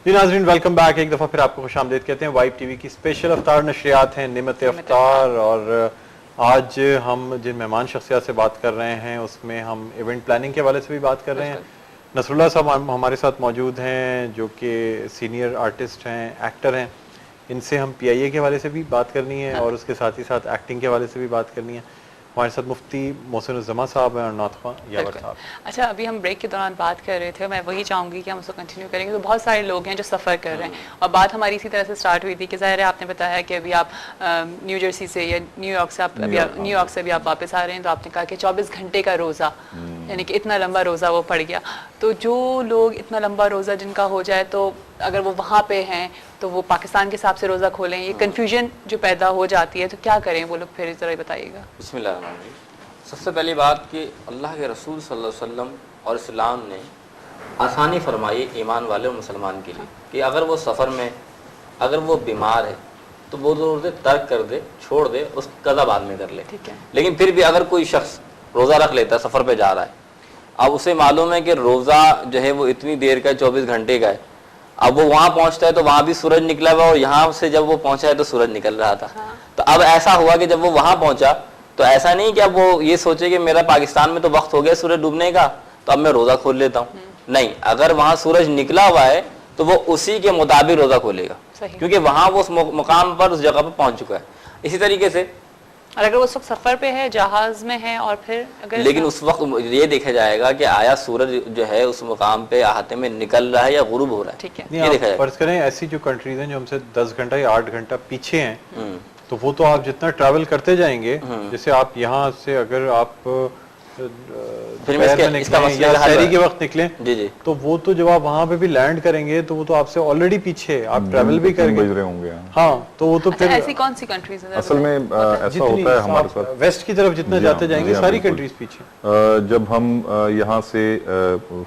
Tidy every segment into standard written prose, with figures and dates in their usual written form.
جی ناظرین welcome back, ایک دفعہ پھر آپ کو خوش آمدید کہتے ہیں۔ وائب ٹی وی کی اسپیشل افطار نشریات ہیں نعمت افطار، اور آج ہم جن مہمان شخصیات سے بات کر رہے ہیں اس میں ہم ایونٹ پلاننگ کے حوالے سے بھی بات کر رہے ہیں۔ نصر اللہ صاحب ہمارے ساتھ موجود ہیں جو کہ سینئر آرٹسٹ ہیں، ایکٹر ہیں، ان سے ہم پی آئی اے کے حوالے سے بھی بات کرنی ہے اور اس کے ساتھ ہی ساتھ ایکٹنگ کے حوالے سے بھی بات کرنی ہے۔ ہمارے ساتھ مفتی محسن الزما صاحب ہیں اور ناطقہ یاور صاحب۔ اچھا، ابھی ہم بریک کے دوران بات کر رہے تھے، میں وہی چاہوں گی کہ ہم اس کو کنٹینیو کریں گے۔ تو بہت سارے لوگ ہیں جو سفر کر رہے ہیں، اور بات ہماری اسی طرح سے سٹارٹ ہوئی تھی کہ ظاہر ہے آپ نے بتایا کہ ابھی آپ نیو جرسی سے یا نیو یارک سے ابھی آپ واپس آ رہے ہیں، تو آپ نے کہا کہ 24 گھنٹے کا روزہ، یعنی کہ اتنا لمبا روزہ وہ پڑ گیا۔ تو جو لوگ اتنا لمبا روزہ جن کا ہو جائے، تو اگر وہ وہاں پہ ہیں تو وہ پاکستان کے حساب سے روزہ کھولیں، یہ کنفیوژن جو پیدا ہو جاتی ہے، تو کیا کریں وہ لوگ؟ پھر ذرا بتائیے گا۔ بسم اللہ الرحمن الرحیم۔ سب سے پہلی بات کہ اللہ کے رسول صلی اللہ علیہ وسلم اور اسلام نے آسانی فرمائی ایمان والے اور مسلمان کے لیے کہ اگر وہ سفر میں، اگر وہ بیمار ہے تو وہ روزے ترک کر دے، چھوڑ دے، اس قضا بعد میں کر لے۔ لیکن پھر بھی اگر کوئی شخص روزہ رکھ لیتا ہے، سفر پہ جا رہا ہے، اب اسے معلوم ہے کہ روزہ جو ہے وہ اتنی دیر کا 24 گھنٹے کا ہے، اب وہ وہاں پہنچتا ہے تو وہاں بھی سورج نکلا ہوا، اور یہاں سے جب وہ پہنچا ہے تو سورج نکل رہا تھا۔ تو اب ایسا ہوا کہ جب وہ وہاں پہنچا تو ایسا نہیں کہ اب وہ یہ سوچے کہ میرا پاکستان میں تو وقت ہو گیا سورج ڈوبنے کا تو اب میں روزہ کھول لیتا ہوں۔ نہیں، اگر وہاں سورج نکلا ہوا ہے تو وہ اسی کے مطابق روزہ کھولے گا، کیونکہ وہاں وہ اس مقام پر، اس جگہ پر پہنچ چکا ہے۔ اسی طریقے سے اور اگر وہ اس وقت سفر پہ ہے، جہاز میں ہے، اور پھر اگر لیکن اس وقت یہ دیکھا جائے گا کہ آیا سورج جو ہے اس مقام پہ احاطے میں نکل رہا ہے یا غروب ہو رہا ہے۔ ٹھیک ہے، یہ دیکھا جائے فرض کریں ایسی جو کنٹریز ہیں جو ہم سے 10 گھنٹہ یا 8 گھنٹہ پیچھے ہیں، تو وہ تو آپ جتنا ٹریول کرتے جائیں گے، جیسے آپ یہاں سے اگر آپ یا شہری کے وقت نکلیں تو وہ تو جب آپ وہاں پہ بھی لینڈ کریں گے تو وہ تو آپ سے آلریڈی پیچھے، آپ ٹریول بھی کریں گے ہوں گے۔ ہاں، تو وہ تو پھر ایسی کون سی کنٹریز ہیں؟ اصل میں ایسا ہوتا ہے ہمارے ساتھ، ویسٹ کی طرف جتنا جاتے جائیں گے ساری کنٹریز پیچھے۔ جب ہم یہاں سے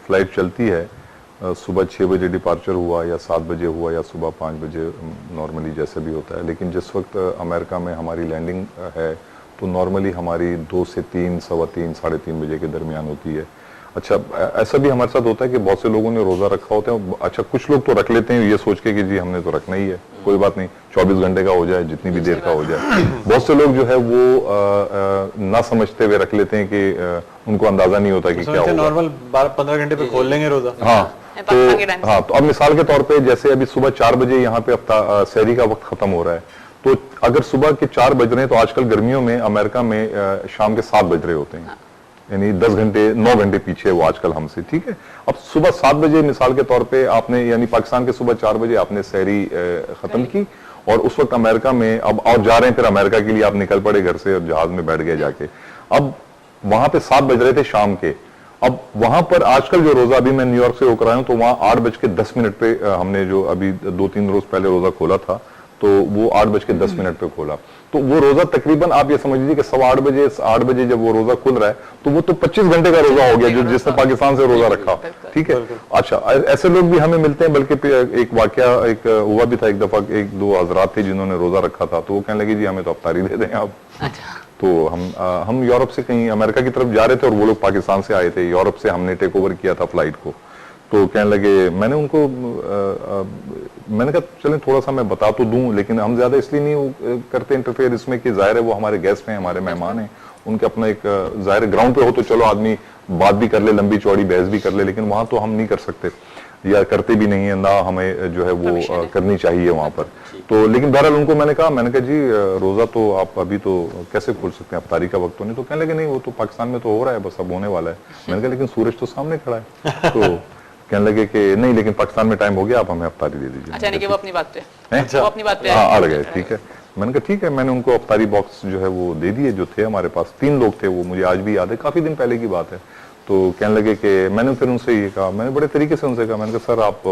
فلائٹ چلتی ہے، صبح 6 بجے ڈپارچر ہوا یا 7 بجے ہوا یا صبح 5 بجے، نارملی جیسا بھی ہوتا ہے، لیکن جس وقت امریکہ میں ہماری لینڈنگ ہے تو نارملی ہماری 2 سے 3، 3:15، 3:30 بجے کے درمیان ہوتی ہے۔ اچھا، ایسا بھی ہمارے ساتھ ہوتا ہے کہ بہت سے لوگوں نے روزہ رکھا ہوتا ہے، اچھا کچھ لوگ تو رکھ لیتے ہیں یہ سوچ کے کہ جی ہم نے تو رکھنا ہی ہے، کوئی بات نہیں، 24 گھنٹے کا ہو جائے، جتنی بھی دیر کا ہو جائے۔ بہت سے لوگ جو ہے وہ نہ سمجھتے ہوئے رکھ لیتے ہیں کہ ان کو اندازہ نہیں ہوتا کہ کیا ہوگا، نارمل 15 گھنٹے پہ کھول لیں گے روزہ۔ ہاں تو اب مثال کے طور پہ جیسے ابھی صبح 4 بجے یہاں پہ سحری کا وقت ختم ہو رہا ہے، تو اگر صبح کے 4 بج رہے ہیں تو آج کل گرمیوں میں امریکہ میں شام کے 7 بج رہے ہوتے ہیں، یعنی 10 گھنٹے 9 گھنٹے پیچھے وہ آج کل ہم سے، ٹھیک ہے۔ اب صبح 7 بجے مثال کے طور پہ آپ نے، یعنی پاکستان کے صبح 4 بجے آپ نے سحری ختم کی، اور اس وقت امریکہ میں اب اور جا رہے ہیں پھر امریکہ کے لیے، آپ نکل پڑے گھر سے اور جہاز میں بیٹھ گئے جا کے، اب وہاں پہ 7 بج رہے تھے شام کے، اب وہاں پر آج کل جو روزہ، ابھی میں نیو یارک سے ہو کر آیا ہوں تو وہاں 8:10 پہ ہم نے جو ابھی 2-3 روز پہلے روزہ کھولا تھا تو وہ 8:10 پہ کھولا، تو وہ روزہ تقریباً آپ یہ سمجھ لیجیے کہ 8 بجے جب وہ روزہ کھل رہا ہے تو وہ تو 25 گھنٹے کا روزہ ہو گیا جو جس نے پاکستان سے روزہ رکھا، ٹھیک ہے۔ اچھا، ایسے لوگ بھی ہمیں ملتے ہیں، بلکہ ایک واقعہ ایک ہوا بھی تھا، ایک دفعہ 1-2 حضرات تھے جنہوں نے روزہ رکھا تھا، تو وہ کہنے لگے جی ہمیں تو افطاری دے دیں آپ۔ تو ہم یورپ سے کہیں امریکہ کی طرف جا رہے تھے اور وہ لوگ پاکستان سے آئے تھے، یورپ سے ہم نے ٹیک اوور کیا تھا فلائٹ کو، تو کہنے لگے، میں نے ان کو میں نے کہا چلیں تھوڑا سا میں بتا تو دوں، لیکن ہم زیادہ اس لیے نہیں کرتے انٹرفیئر اس میں کہ ظاہر ہے وہ ہمارے گیسٹ ہیں، ہمارے مہمان ہیں، ان کے اپنا ایک ظاہر گراؤنڈ پہ ہو تو چلو آدمی بات بھی کر لے، لمبی چوڑی بحث بھی کر لے، لیکن وہاں تو ہم نہیں کر سکتے یا کرتے بھی نہیں ہیں، نہ ہمیں جو ہے وہ کرنی چاہیے وہاں پر۔ تو لیکن بہرحال ان کو میں نے کہا جی روزہ تو آپ ابھی تو کیسے کھول سکتے ہیں، افطاری کا وقت تو نہیں، تو کہنے لگے نہیں وہ تو پاکستان میں تو ہو رہا ہے، بس اب ہونے والا ہے۔ میں نے کہا لیکن سورج تو سامنے کھڑا ہے، تو کہنے لگے کہ نہیں لیکن پاکستان میں ٹائم ہو گیا، آپ ہمیں افطاری دے دیجیے۔ اچھا، نہیں وہ اپنی بات پہ اڑ گئے، ٹھیک ہے۔ میں نے کہا ٹھیک ہے، میں نے ان کو افطاری باکس جو ہے وہ دے دیے، جو تھے ہمارے پاس 3 لوگ تھے، وہ مجھے آج بھی یاد ہے، کافی دن پہلے کی بات ہے۔ تو کہنے لگے کہ میں نے پھر ان سے یہ کہا، میں نے بڑے طریقے سے ان سے کہا، میں نے کہا سر آپ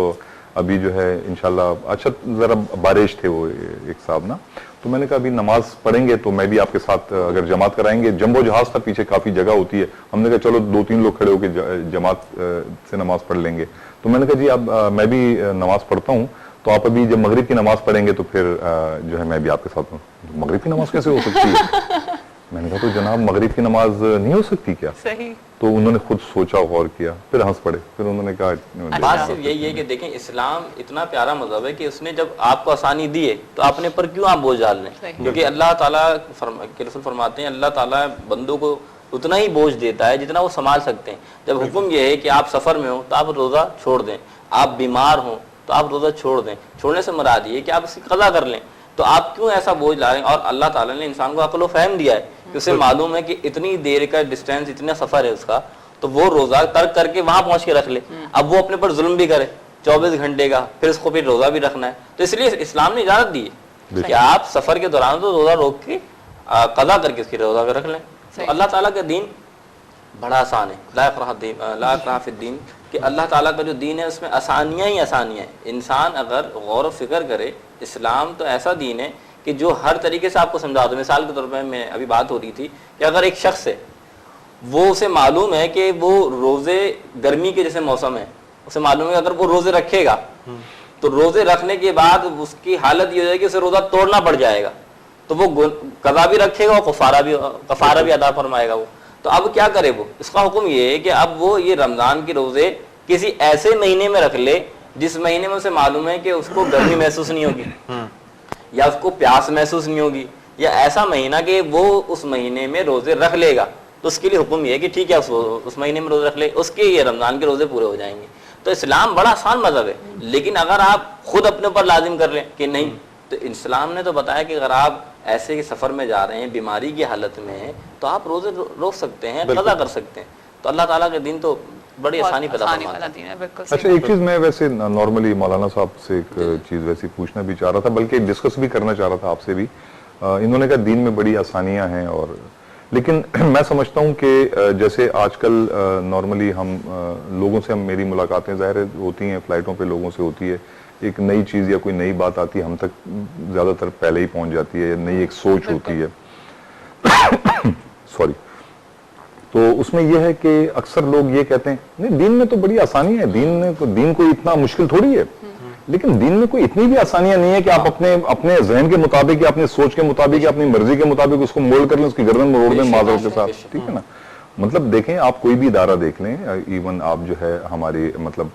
ابھی جو ہے انشاءاللہ، اچھا ذرا بارش تھے وہ ایک صاحب نا، تو میں نے کہا ابھی نماز پڑھیں گے تو میں بھی آپ کے ساتھ اگر جماعت کرائیں گے، جمبو جہاز تھا پیچھے کافی جگہ ہوتی ہے، ہم نے کہا چلو 2-3 لوگ کھڑے ہو کے جماعت سے نماز پڑھ لیں گے۔ تو میں نے کہا جی اب میں بھی نماز پڑھتا ہوں، تو آپ ابھی جب مغرب کی نماز پڑھیں گے تو پھر جو ہے میں بھی آپ کے ساتھ ہوں۔ مغرب کی نماز کیسے ہو سکتی ہے؟ میں نے کہا تو جناب مغرب کی نماز نہیں ہو سکتی کیا؟ صحیح. تو انہوں نے خود سوچا غور کیا, پھر ہنس پڑے, پھر انہوں نے کہا بات صرف یہی ہے کہ دیکھیں اسلام اتنا پیارا مذہب ہے کہ اس نے جب آپ کو آسانی دی ہے تو اپنے پر کیوں آپ بوجھ ڈال لیں؟ کیونکہ اللہ تعالیٰ کے رسول فرماتے ہیں اللہ تعالیٰ بندوں کو اتنا ہی بوجھ دیتا ہے جتنا وہ سنبھال سکتے ہیں. جب حکم یہ ہے کہ آپ سفر میں ہوں تو آپ روزہ چھوڑ دیں, آپ بیمار ہوں تو آپ روزہ چھوڑ دیں. چھوڑنے سے مراد یہ ہے کہ آپ اس کی قضا کر لیں, تو آپ کیوں ایسا بوجھ لا رہے ہیں؟ اور اللہ تعالیٰ نے انسان کو عقل و فہم دیا ہے کہ اسے معلوم ہے کہ اتنی دیر کا ڈسٹینس, اتنا سفر ہے اس کا, تو وہ روزہ ترک کر کے وہاں پہنچ کے رکھ لے. اب وہ اپنے پر ظلم بھی کرے 24 گھنٹے کا, پھر اس کو پھر روزہ بھی رکھنا ہے. تو اس لیے اسلام نے اجازت دی ہے کہ آپ سفر کے دوران تو روزہ روک کے قضا کر کے اس کی روزہ بھی رکھ لیں. تو اللہ تعالیٰ کا دین بڑا آسان ہے. لا اکراہ فی الدین, کہ اللہ تعالیٰ کا جو دین ہے اس میں آسانیاں ہی آسانیاں ہیں. انسان اگر غور و فکر کرے, اسلام تو ایسا دین ہے کہ جو ہر طریقے سے آپ کو سمجھا دو. مثال کے طور پہ میں ابھی بات ہو رہی تھی کہ اگر ایک شخص ہے, وہ اسے معلوم ہے کہ وہ روزے گرمی کے جیسے موسم ہے, اسے معلوم ہے کہ اگر وہ روزے رکھے گا تو روزے رکھنے کے بعد اس کی حالت یہ ہو جائے کہ اسے روزہ توڑنا پڑ جائے گا, تو وہ قضا بھی رکھے گا اور کفارہ بھی ادا فرمائے گا. وہ تو اب کیا کرے؟ وہ اس کا حکم یہ ہے کہ اب وہ یہ رمضان کے روزے کسی ایسے مہینے میں رکھ لے جس مہینے میں اسے معلوم ہے کہ اس کو گرمی محسوس نہیں ہوگی یا اس کو پیاس محسوس نہیں ہوگی, یا ایسا مہینہ کہ وہ اس مہینے میں روزے رکھ لے گا. تو اس کے لیے حکم یہ ہے کہ ٹھیک ہے اس مہینے میں روزے رکھ لے, اس کے یہ رمضان کے روزے پورے ہو جائیں گے. تو اسلام بڑا آسان مذہب ہے, لیکن اگر آپ خود اپنے اوپر لازم کر لیں کہ نہیں, تو اسلام نے تو بتایا کہ اگر آپ ایسے سفر میں جا رہے ہیں, بیماری کی حالت میں ہیں, تو آپ روزے روک سکتے ہیں, قضا کر سکتے ہیں. تو اللہ تعالیٰ کے دین تو بڑی آسانی پیدا فرماتا ہے. اچھا ایک چیز میں ویسے نارملی مولانا صاحب سے ایک چیز ویسی پوچھنا بھی چاہ رہا تھا, بلکہ ڈسکس بھی کرنا چاہ رہا تھا آپ سے بھی. انہوں نے کہا دین میں بڑی آسانیاں ہیں, اور لیکن میں سمجھتا ہوں کہ جیسے آج کل نارملی ہم لوگوں سے میری ملاقاتیں ظاہر ہوتی ہیں, فلائٹوں پہ لوگوں سے ہوتی ہے, ایک نئی چیز یا کوئی نئی بات آتی ہے ہم تک زیادہ تر پہلے ہی پہنچ جاتی ہے, یا نئی ایک سوچ ہوتی ہے. سوری. تو اس میں یہ ہے کہ اکثر لوگ یہ کہتے ہیں نہیں دین میں تو بڑی آسانی ہے, دین کوئی اتنا مشکل تھوڑی ہے. لیکن دین میں کوئی اتنی بھی آسانیاں نہیں ہے کہ آپ اپنے ذہن کے مطابق یا اپنے سوچ کے مطابق یا اپنی مرضی کے مطابق اس کو مولڈ کر لیں, اس کی گردن مروڑ دیں معذرت کے ساتھ. ٹھیک ہے نا, مطلب دیکھیں آپ کوئی بھی ادارہ دیکھ لیں, ایون آپ جو ہے ہماری مطلب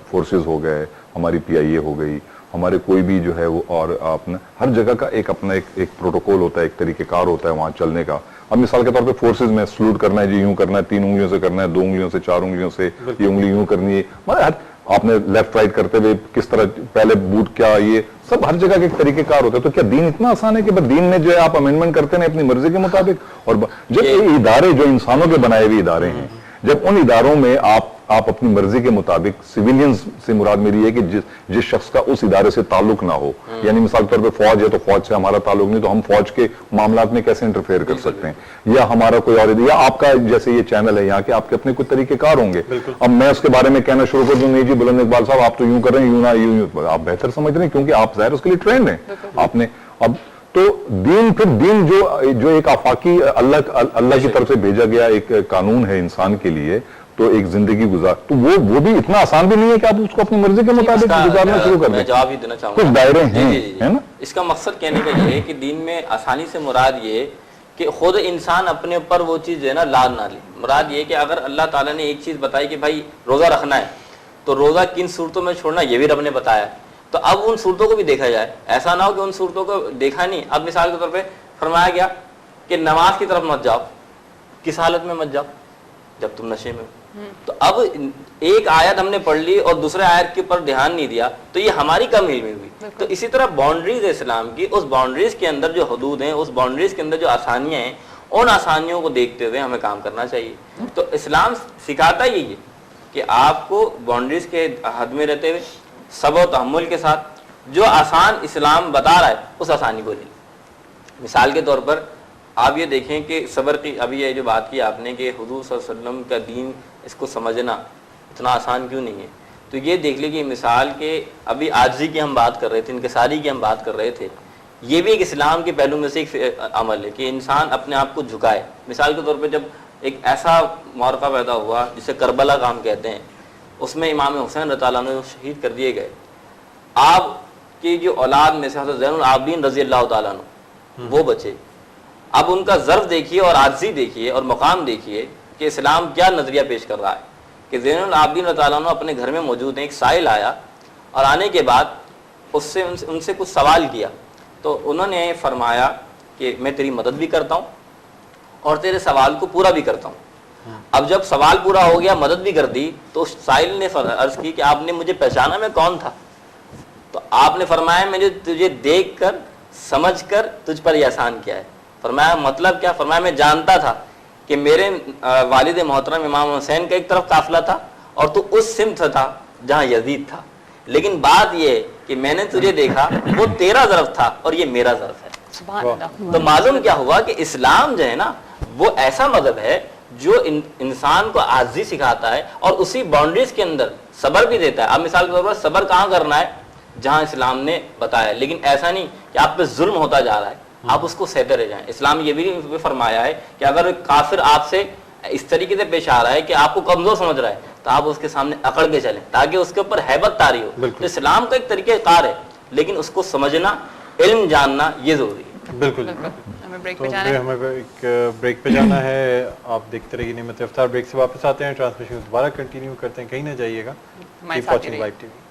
فورسز ہو گئے, ہماری PIA ہو گئی, ہمارے کوئی بھی جو ہے وہ, اور آپ نے ہر جگہ کا ایک اپنا ایک پروٹوکول ہوتا ہے, ایک طریقہ کار ہوتا ہے وہاں چلنے کا. اب مثال کے طور پہ فورسز میں سلوٹ کرنا ہے جی یوں کرنا ہے, 3 انگلیوں سے کرنا ہے, 2 انگلیوں سے, 4 انگلیوں سے, یہ انگلی یوں کرنی ہے, مطلب آپ نے لیفٹ رائٹ کرتے ہوئے کس طرح پہلے بوٹ کیا, یہ سب ہر جگہ کے ایک طریقہ کار ہوتا ہے. تو کیا دین اتنا آسان ہے کہ دین میں جو ہے آپ امینڈمنٹ کرتے ہیں اپنی مرضی کے مطابق؟ اور جب یہ ادارے جو انسانوں کے بنائے ہوئے ادارے ہیں, جب ان اداروں میں آپ اپنی مرضی کے مطابق, سویلینز سے مراد میری ہے کہ جس شخص کا اس ادارے سے تعلق نہ ہو, یعنی مثال کے طور پہ فوج ہے تو فوج سے ہمارا تعلق نہیں, تو ہم فوج کے معاملات میں کیسے انٹرفیئر کر سکتے ہیں, یا ہمارا کوئی اور, یا آپ کا جیسے یہ چینل ہے یہاں کے آپ کے اپنے کچھ طریقے کار ہوں گے. اب میں اس کے بارے میں کہنا شروع کر دوں نہیں جی بلند اقبال صاحب آپ تو یوں کر رہے ہیں, یوں نہ یوں, آپ بہتر سمجھ رہے ہیں کیونکہ آپ ظاہر اس کے لیے ٹرینڈ ہیں آپ نے. اب تو دین جو ایک آفاقی اللہ کی طرف سے بھیجا گیا ایک قانون ہے انسان کے لیے, تو ایک زندگی گزار, تو وہ بھی اتنا آسان بھی نہیں ہے کہ آپ اس کو اپنی مرضی کے مطابق گزارنا شروع کر دیں. جواب ہی دینا چاہوں گا, کچھ دائرے ہیں, ہے نا. اس کا مقصد کہنے کا یہ ہے کہ دین میں آسانی سے مراد یہ کہ خود انسان اپنے اوپر وہ چیز جو ہے نا لاد نہ لے. مراد یہ کہ اگر اللہ تعالیٰ نے ایک چیز بتائی کہ بھائی روزہ رکھنا ہے, تو روزہ کن صورتوں میں چھوڑنا یہ بھی رب نے بتایا, تو اب ان صورتوں کو بھی دیکھا جائے. ایسا نہ ہو کہ ان صورتوں کو دیکھا نہیں. اب مثال کے طور پہ فرمایا گیا کہ نماز کی طرف مت جاؤ, کس حالت میں مت جاؤ؟ جب تم نشے میں. تو اب ایک آیت ہم نے پڑھ لی اور دوسرے آیت کے اوپر دھیان نہیں دیا, تو یہ ہماری کم علمی ہوئی. تو اسی طرح باؤنڈریز اسلام کی, اس باؤنڈریز کے اندر جو حدود ہیں, اس باؤنڈریز کے اندر جو آسانیاں ہیں, ان آسانیوں کو دیکھتے ہوئے ہمیں کام کرنا چاہیے. تو اسلام سکھاتا ہی یہ کہ آپ کو باؤنڈریز کے حد میں رہتے ہوئے صبر و تحمل کے ساتھ جو آسان اسلام بتا رہا ہے اس آسانی کو لیں. مثال کے طور پر آپ یہ دیکھیں کہ صبر کی, ابھی یہ جو بات کی آپ نے کہ حضور صلی اللہ علیہ وسلم کا دین اس کو سمجھنا اتنا آسان کیوں نہیں ہے, تو یہ دیکھ لیجیے مثال کے ابھی عاجزی کی ہم بات کر رہے تھے, انکساری کی ہم بات کر رہے تھے, یہ بھی ایک اسلام کے پہلو میں سے ایک عمل ہے کہ انسان اپنے آپ کو جھکائے. مثال کے طور پہ جب ایک ایسا موقع پیدا ہوا جسے کربلا کا ہم کہتے ہیں, اس میں امام حسین رضی اللہ عنہ شہید کر دیے گئے. آپ کی جو اولاد میں سے حضرت زین العابدین رضی اللہ تعالیٰ عنہ وہ بچے, اب ان کا ظرف دیکھیے اور عاجزی دیکھیے اور مقام دیکھیے کہ اسلام کیا نظریہ پیش کر رہا ہے کہ زین العابدین رضی اللہ عنہ اپنے گھر میں موجود ہیں. ایک سائل آیا اور آنے کے بعد ان سے کچھ سوال کیا تو انہوں نے فرمایا کہ میں تیری مدد بھی کرتا ہوں اور تیرے سوال کو پورا بھی کرتا ہوں. اب جب سوال پورا ہو گیا, مدد بھی کر دی, تو سائل نے عرض کی کہ آپ نے مجھے پہچانا میں کون تھا؟ تو آپ نے فرمایا میں نے تجھے دیکھ کر سمجھ کر تجھ پر یہ احسان کیا ہے. فرمایا مطلب کیا؟ فرمایا میں جانتا تھا کہ میرے والد محترم امام حسین کا ایک طرف قافلہ تھا اور تو اس سمت تھا جہاں یزید تھا, لیکن بات یہ کہ میں نے تجھے دیکھا وہ تیرا ظرف تھا اور یہ میرا ظرف ہے. سبحان اللہ. تو معلوم کیا ہوا کہ اسلام جو ہے نا وہ ایسا مذہب ہے جو انسان کو عاجزی سکھاتا ہے اور اسی باؤنڈریز کے اندر صبر بھی دیتا ہے. اب مثال کے طور پر صبر کہاں کرنا ہے؟ جہاں اسلام نے بتایا, لیکن ایسا نہیں کہ آپ پہ ظلم ہوتا جا رہا ہے آپ اس کو سہتے رہ جائیں. اسلام یہ بھی فرمایا ہے کہ اگر کافر آپ سے اس طریقے سے پیش آ رہا ہے کہ آپ کو کمزور سمجھ رہا ہے تو آپ اس کے سامنے اکڑ کے چلیں تاکہ اس کے اوپر ہیبت طاری ہو. تو اسلام کا ایک طریقہ کار ہے, لیکن اس کو سمجھنا, علم جاننا یہ ضروری ہے. بالکل. ہمیں بریک تو پہ جانا ہے. ہمیں ایک بریک پہ جانا ہے. آپ دیکھتے رہیے نعمت افطار. بریک سے واپس آتے ہیں, ٹرانسمیشن دوبارہ کنٹینیو کرتے ہیں, کہیں نہ جائیے گا. ہمارے Keep ساتھ ہی watching رہیے. Vibe TV.